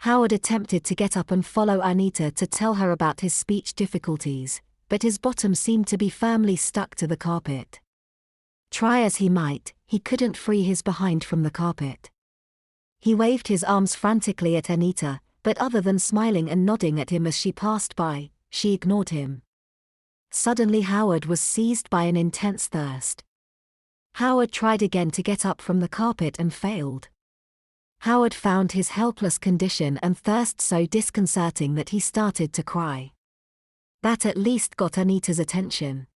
Howard attempted to get up and follow Anita to tell her about his speech difficulties, but his bottom seemed to be firmly stuck to the carpet. Try as he might, he couldn't free his behind from the carpet. He waved his arms frantically at Anita, but other than smiling and nodding at him as she passed by, she ignored him. Suddenly Howard was seized by an intense thirst. Howard tried again to get up from the carpet and failed. Howard found his helpless condition and thirst so disconcerting that he started to cry. That at least got Anita's attention.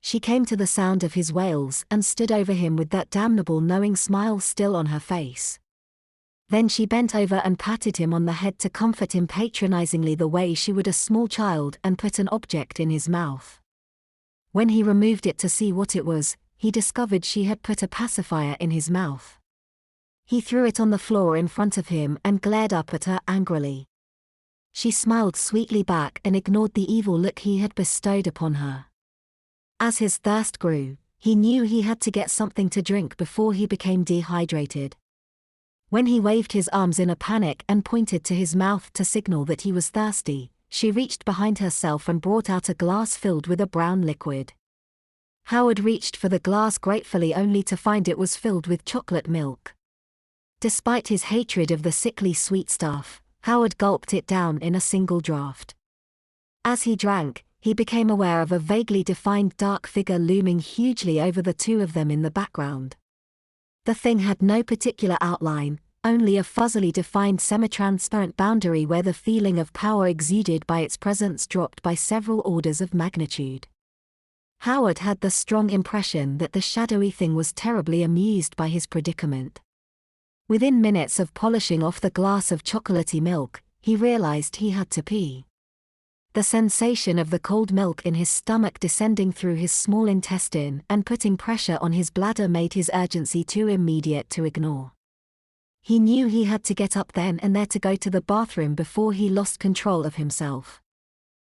She came to the sound of his wails and stood over him with that damnable knowing smile still on her face. Then she bent over and patted him on the head to comfort him patronizingly the way she would a small child, and put an object in his mouth. When he removed it to see what it was, he discovered she had put a pacifier in his mouth. He threw it on the floor in front of him and glared up at her angrily. She smiled sweetly back and ignored the evil look he had bestowed upon her. As his thirst grew, he knew he had to get something to drink before he became dehydrated. When he waved his arms in a panic and pointed to his mouth to signal that he was thirsty, she reached behind herself and brought out a glass filled with a brown liquid. Howard reached for the glass gratefully only to find it was filled with chocolate milk. Despite his hatred of the sickly sweet stuff, Howard gulped it down in a single draught. As he drank, he became aware of a vaguely defined dark figure looming hugely over the two of them in the background. The thing had no particular outline, only a fuzzily defined semi-transparent boundary where the feeling of power exuded by its presence dropped by several orders of magnitude. Howard had the strong impression that the shadowy thing was terribly amused by his predicament. Within minutes of polishing off the glass of chocolatey milk, he realized he had to pee. The sensation of the cold milk in his stomach descending through his small intestine and putting pressure on his bladder made his urgency too immediate to ignore. He knew he had to get up then and there to go to the bathroom before he lost control of himself.